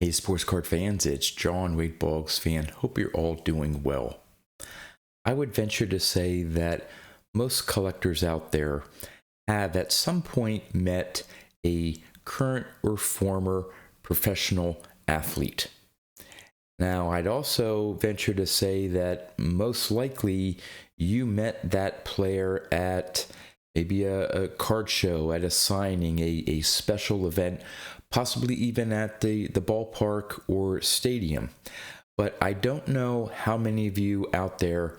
Hey, sports card fans, it's John Wade Boggs fan. Hope you're all doing well. I would venture to say that most collectors out there have at some point met a current or former professional athlete. Now, I'd also venture to say that most likely you met that player at maybe a card show, at a signing, a special event, possibly even at the ballpark or stadium. But I don't know how many of you out there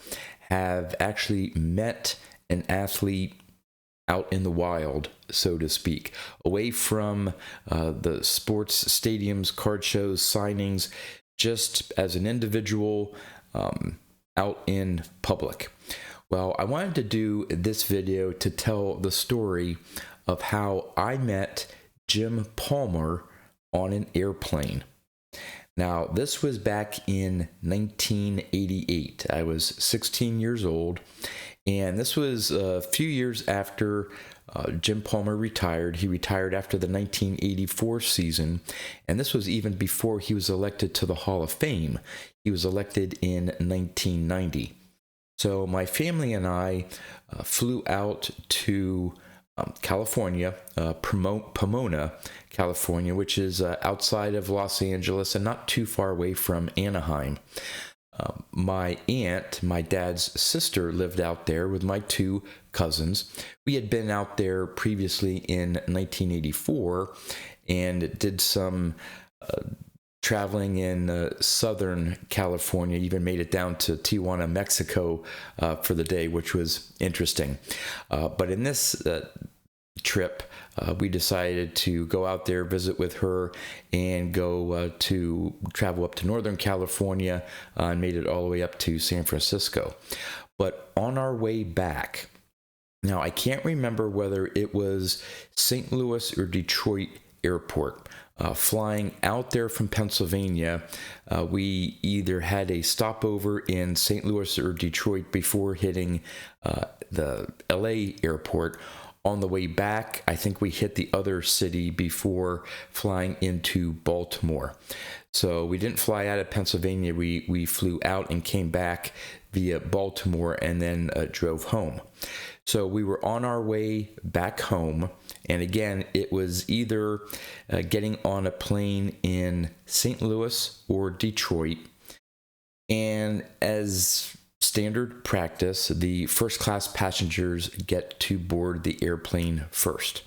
have actually met an athlete out in the wild, so to speak, away from the sports stadiums, card shows, signings, just as an individual out in public. Well, I wanted to do this video to tell the story of how I met Jim Palmer on an airplane. Now, this was back in 1988. I was 16 years old, and this was a few years after Jim Palmer retired. He retired after the 1984 season, and this was even before he was elected to the Hall of Fame. He was elected in 1990. So my family and I flew out to California, Pomona, California, which is outside of Los Angeles and not too far away from Anaheim. My aunt, my dad's sister, lived out there with my two cousins. We had been out there previously in 1984 and did some traveling in Southern California, even made it down to Tijuana, Mexico for the day, which was interesting. But in this trip, we decided to go out there, visit with her, and go to travel up to Northern California and made it all the way up to San Francisco. But on our way back, now I can't remember whether it was St. Louis or Detroit Airport. Flying out there from Pennsylvania, we either had a stopover in St. Louis or Detroit before hitting the LA airport. On the way back, I think we hit the other city before flying into Baltimore. So we didn't fly out of Pennsylvania. We flew out and came back via Baltimore and then drove home. So we were on our way back home. And again, it was either getting on a plane in St. Louis or Detroit. And as standard practice, the first class passengers get to board the airplane first.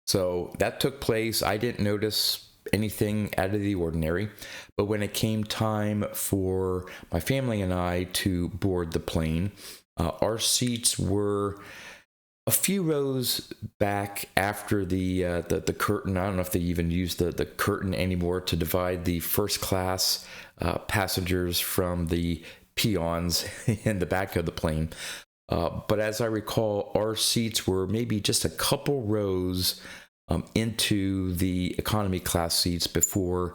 So that took place. I didn't notice anything out of the ordinary. But when it came time for my family and I to board the plane, our seats were a few rows back after the curtain. I don't know if they even use the curtain anymore to divide the first class passengers from the peons in the back of the plane. But as I recall, our seats were maybe just a couple rows into the economy class seats before,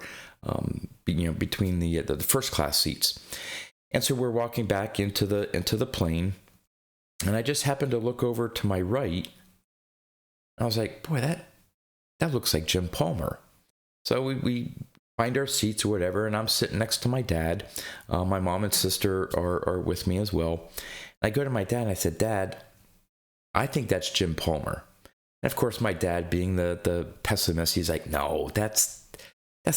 between the first class seats. And so we're walking back into the plane, and I just happened to look over to my right. I was like, boy, that looks like Jim Palmer. So we find our seats or whatever, and I'm sitting next to my dad. My mom and sister are with me as well. And I go to my dad and I said, Dad, I think that's Jim Palmer. And of course, my dad, being the pessimist, he's like, no, that's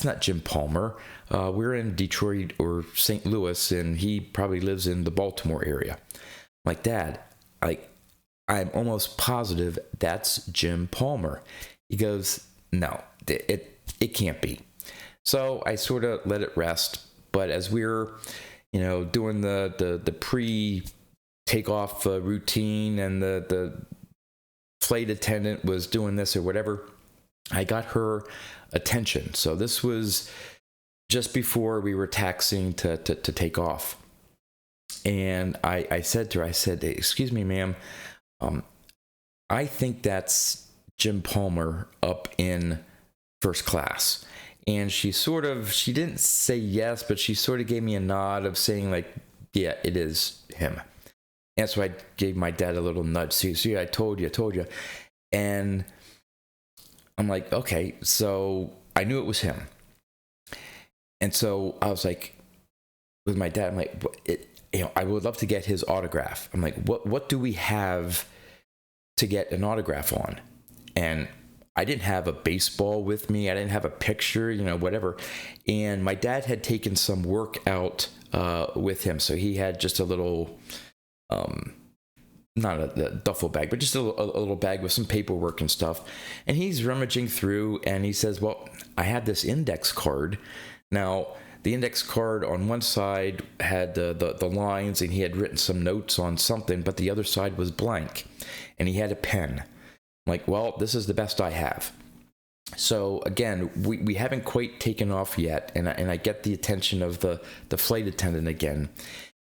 not Jim Palmer. We're in Detroit or St. Louis, and he probably lives in the Baltimore area. I'm like, Dad, I'm almost positive that's Jim Palmer. He goes, no, it can't be. So I sort of let it rest. But as we were, doing the pre-takeoff routine, and the flight attendant was doing this or whatever, I got her attention. So this was just before we were taxiing to take off. And I said to her, excuse me, ma'am, I think that's Jim Palmer up in first class. And she didn't say yes, but she sort of gave me a nod of saying like, yeah, it is him. And so I gave my dad a little nudge. See, I told you. And I'm like, okay, so I knew it was him. And so I was like, with my dad, I'm like, I would love to get his autograph. I'm like, what do we have to get an autograph on? And I didn't have a baseball with me. I didn't have a picture, whatever. And my dad had taken some work out with him. So he had just a little, not a duffel bag, but just a little bag with some paperwork and stuff. And he's rummaging through and he says, well, I have this index card. Now, the index card on one side had the lines, and he had written some notes on something, but the other side was blank. And he had a pen. I'm like, well, this is the best I have. So again, we haven't quite taken off yet, and I get the attention of the flight attendant again.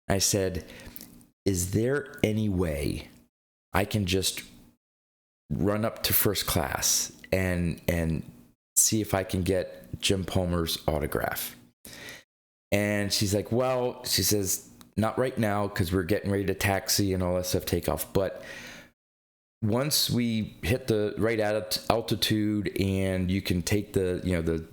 I said, is there any way I can just run up to first class and see if I can get Jim Palmer's autograph? And she's like, well, she says, not right now because we're getting ready to taxi and all that stuff, take off. But once we hit the right altitude and you can take the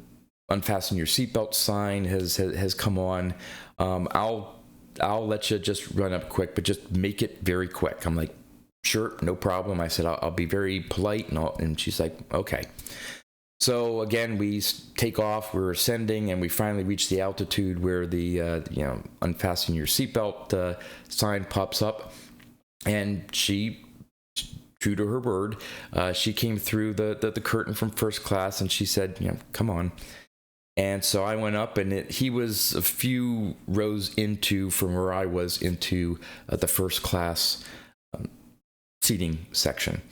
unfasten your seatbelt sign has come on, I'll let you just run up quick, but just make it very quick. I'm like, sure, no problem. I said, I'll be very polite, and she's like, okay. So again, we take off, we're ascending, and we finally reach the altitude where the unfasten your seatbelt sign pops up, and she, true to her word, she came through the curtain from first class, and she said, come on. And so I went up, and he was a few rows from where I was into the first class seating section.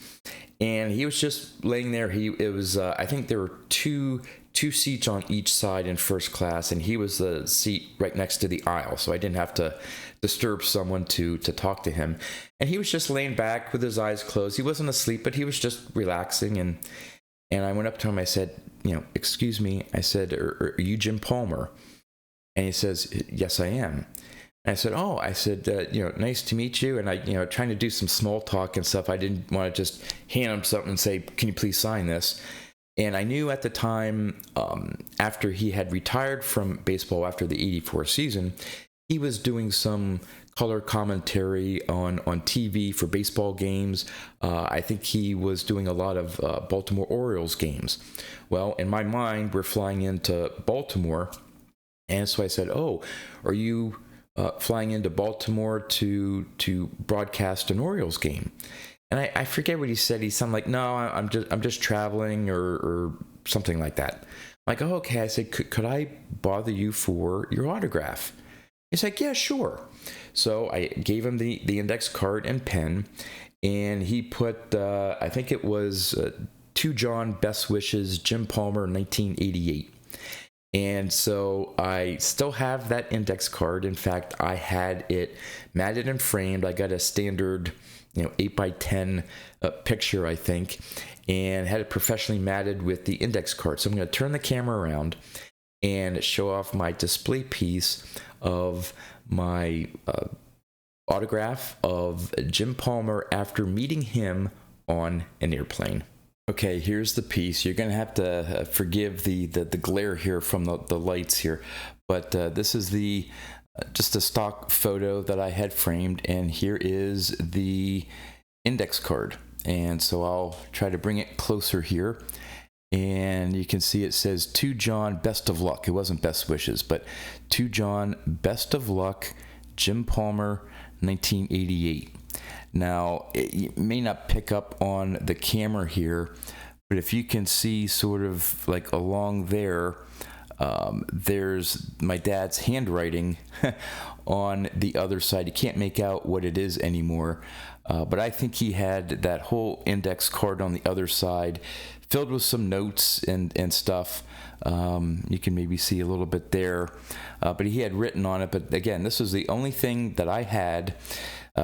And he was just laying there. I think there were two seats on each side in first class, and he was the seat right next to the aisle. So I didn't have to disturb someone to talk to him. And he was just laying back with his eyes closed. He wasn't asleep, but he was just relaxing. And I went up to him. I said, excuse me. I said, are you Jim Palmer? And he says, yes, I am. And I said, nice to meet you. And I, trying to do some small talk and stuff. I didn't want to just hand him something and say, can you please sign this? And I knew at the time, after he had retired from baseball after the '84 season, he was doing some color commentary on TV for baseball games. I think he was doing a lot of Baltimore Orioles games. Well, in my mind, we're flying into Baltimore. And so I said, oh, are you flying into Baltimore to broadcast an Orioles game? And I forget what he said. He sounded like, no, I'm just traveling or something like that. I'm like, oh, okay. I said, could I bother you for your autograph? He's like, yeah, sure. So I gave him the index card and pen, and he put, I think it was to John, best wishes, Jim Palmer, 1988. And so I still have that index card. In fact, I had it matted and framed. I got a standard 8x10 picture, I think, and had it professionally matted with the index card. So I'm going to turn the camera around and show off my display piece of my autograph of Jim Palmer after meeting him on an airplane. Okay, here's the piece. You're going to have to forgive the glare here from the lights here, but this is just a stock photo that I had framed, and here is the index card. And so I'll try to bring it closer here, and you can see it says, to John, best of luck. It wasn't best wishes, but to John, best of luck, Jim Palmer, 1988. Now, you may not pick up on the camera here, but if you can see sort of like along there, there's my dad's handwriting on the other side. You can't make out what it is anymore, but I think he had that whole index card on the other side filled with some notes and stuff. You can maybe see a little bit there, but he had written on it. But again, this was the only thing that I had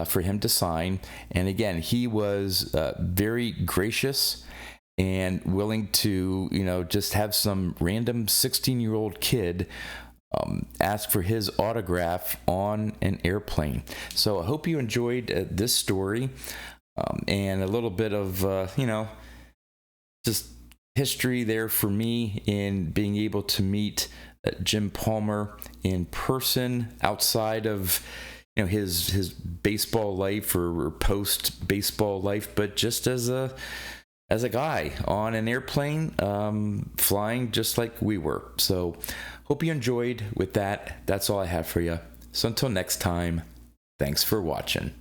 for him to sign. And again, he was very gracious and willing to, just have some random 16-year-old kid ask for his autograph on an airplane. So I hope you enjoyed this story and a little bit of, just history there for me in being able to meet Jim Palmer in person, outside of his baseball life or post baseball life, but just as a guy on an airplane, flying just like we were. So hope you enjoyed with that. That's all I have for you. So until next time, thanks for watching.